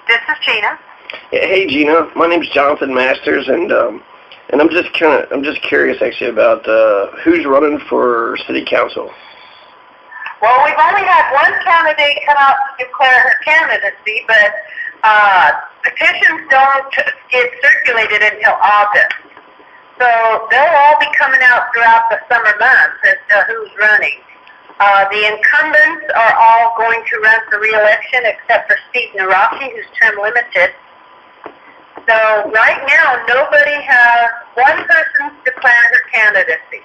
This is Gina. Hey Gina, my name's Jonathan Masters, and I'm just curious actually about who's running for city council. Well, we've only had one candidate come out to declare her candidacy, but petitions don't get circulated until August. So they'll all be coming out throughout the summer months as to who's running. The incumbents are all going to run for re-election except for Steve Naraki, who's term limited. So right now, one person's declared her candidacy.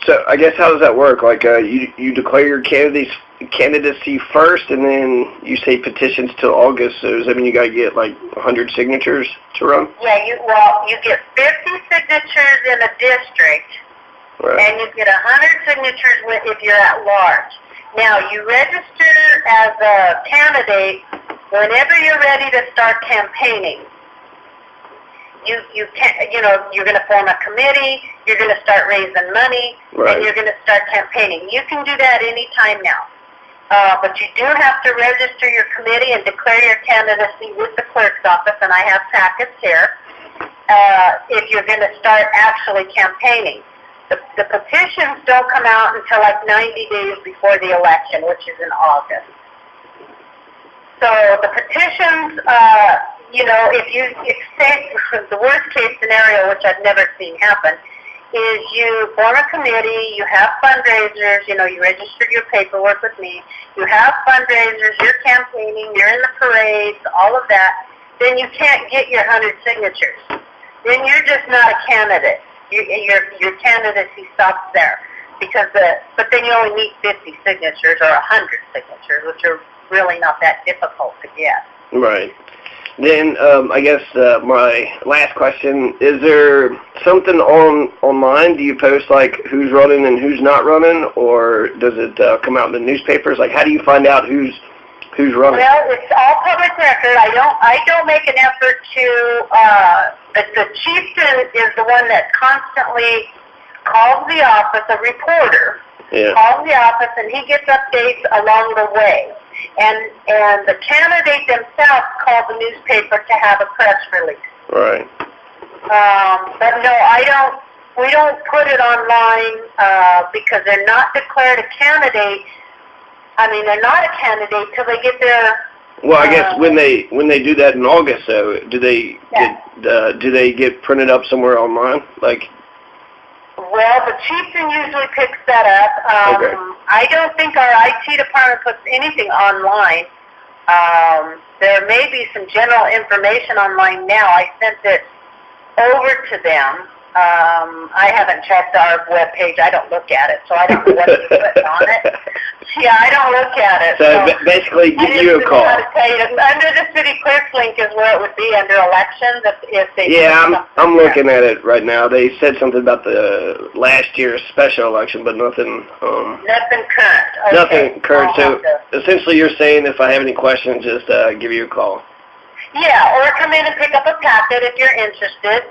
So I guess how does that work? Like you declare your candidacy first, and then you say petitions till August. So does that mean you got to get like 100 signatures to run? Yeah, you get 50 signatures in a district, right, and you get 100 signatures if you're at large. Now you register as a candidate whenever you're ready to start campaigning. You're going to form a committee, you're going to start raising money, right, and you're going to start campaigning. You can do that any time now. But you do have to register your committee and declare your candidacy with the clerk's office, and I have packets here, if you're going to start actually campaigning. The petitions don't come out until like 90 days before the election, which is in August. So the petitions, if say the worst case scenario, which I've never seen happen, is you form a committee, you have fundraisers, you registered your paperwork with me, you have fundraisers, you're campaigning, you're in the parades, all of that, then you can't get your 100 signatures. Then you're just not a candidate. Your candidacy stops there. But then you only need 50 signatures or 100 signatures, which are really not that difficult to get. Right. Then I guess my last question, is there something online? Do you post like who's running and who's not running, or does it come out in the newspapers? Like how do you find out who's running? Well, it's all public record. I don't make an effort to, the chieftain is the one that constantly calls the office, a reporter, calls the office, and he gets updates along the way. And the candidate themselves call the newspaper to have a press release. Right. But no, we don't put it online because they're not declared a candidate. I mean, they're not a candidate till they get their... Well, I guess when they do that in August, though, do they get printed up somewhere online? Like. Well, the chieftain usually picks that up. Okay. I don't think our IT department puts anything online. There may be some general information online now. I sent it over to them. I haven't checked our web page. I don't look at it, so I don't know what to put on it. Yeah, I don't look at it. So basically, give you a call. Under the city clerk's link is where it would be under elections. If they I'm looking at it right now. They said something about the last year's special election, but nothing. Nothing current. Okay. Nothing current. So essentially, you're saying if I have any questions, just give you a call. Yeah, or come in and pick up a packet if you're interested.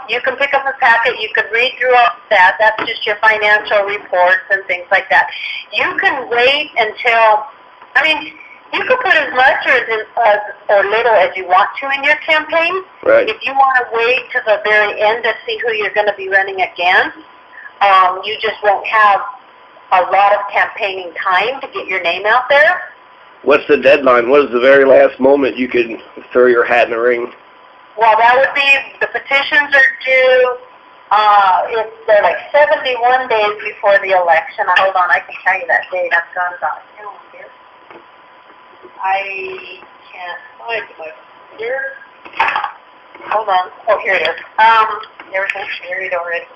You can pick up a packet, you can read through all that. That's just your financial reports and things like that. You can wait until, you can put as much or little as you want to in your campaign. Right. If you want to wait to the very end to see who you're going to be running against, you just won't have a lot of campaigning time to get your name out there. What's the deadline? What is the very last moment you could throw your hat in the ring? Well, that would be, the petitions are due, they're like 71 days before the election. Hold on, I can tell you that date. I've got it on a calendar here. I can't find my computer. Hold on. Oh, here it is. Everything's buried already.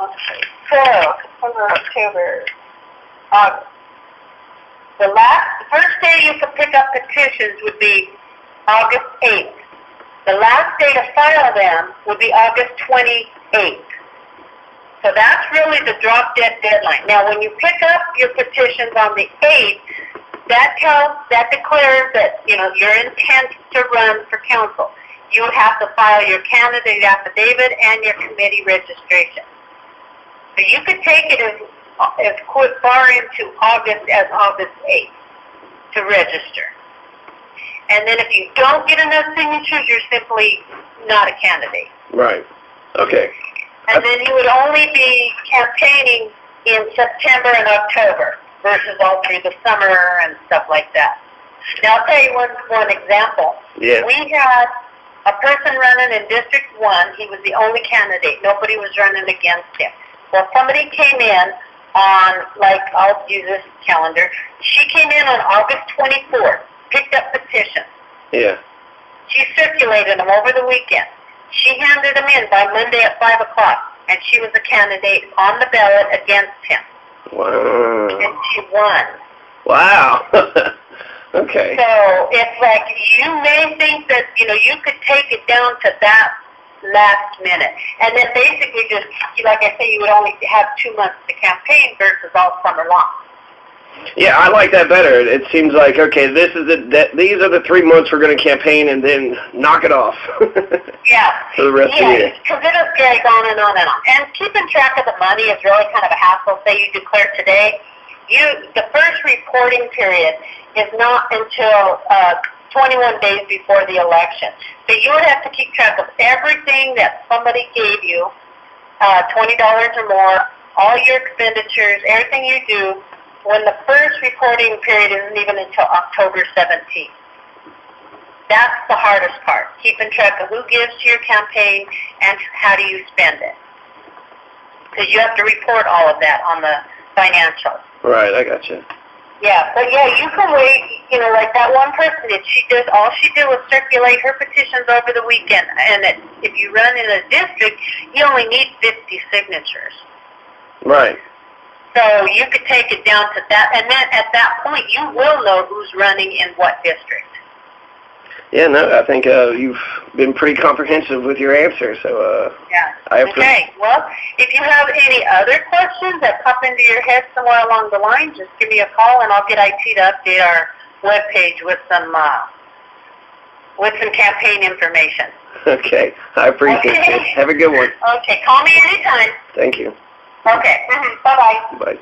Okay. So, September, October, August. The first day you could pick up petitions would be August 8th. The last day to file them would be August 28th. So that's really the drop-dead deadline. Now, when you pick up your petitions on the 8th, that declares that, your intent to run for council. You have to file your candidate affidavit and your committee registration. So you could take it as far into August as August 8th to register. And then if you don't get enough signatures, you're simply not a candidate. Right. Okay. And then you would only be campaigning in September and October versus all through the summer and stuff like that. Now, I'll tell you one example. Yeah. We had a person running in District 1. He was the only candidate. Nobody was running against him. Well, somebody came in on, like, I'll use this calendar. She came in on August 24th, picked up petitions. Yeah. She circulated them over the weekend. She handed them in by Monday at 5 o'clock, and she was a candidate on the ballot against him. Wow. And she won. Wow. Okay. So it's like you may think that, you could take it down to that last minute. And then basically just, like I say, you would only have 2 months to campaign versus all summer long. Yeah, I like that better. It seems like, okay, these are the 3 months we're going to campaign and then knock it off. Yeah. For the rest of the year. Because it'll drag on and on and on. And keeping track of the money is really kind of a hassle. Say you declare today, the first reporting period is not until 21 days before the election. So you would have to keep track of everything that somebody gave you, $20 or more, all your expenditures, everything you do, when the first reporting period isn't even until October 17th. That's the hardest part, keeping track of who gives to your campaign and how do you spend it. Because you have to report all of that on the financials. Right, I got you. Yeah, but you can wait, like that one person, all she did was circulate her petitions over the weekend, and if you run in a district, you only need 50 signatures. Right. So you could take it down to that, and then at that point, you will know who's running in what district. Yeah, no, I think you've been pretty comprehensive with your answer, so yeah. I appreciate. Okay, well, if you have any other questions that pop into your head somewhere along the line, just give me a call, and I'll get IT to update our webpage with some campaign information. Okay, I appreciate it. Have a good one. Okay, call me anytime. Thank you. Okay, bye-bye. Bye.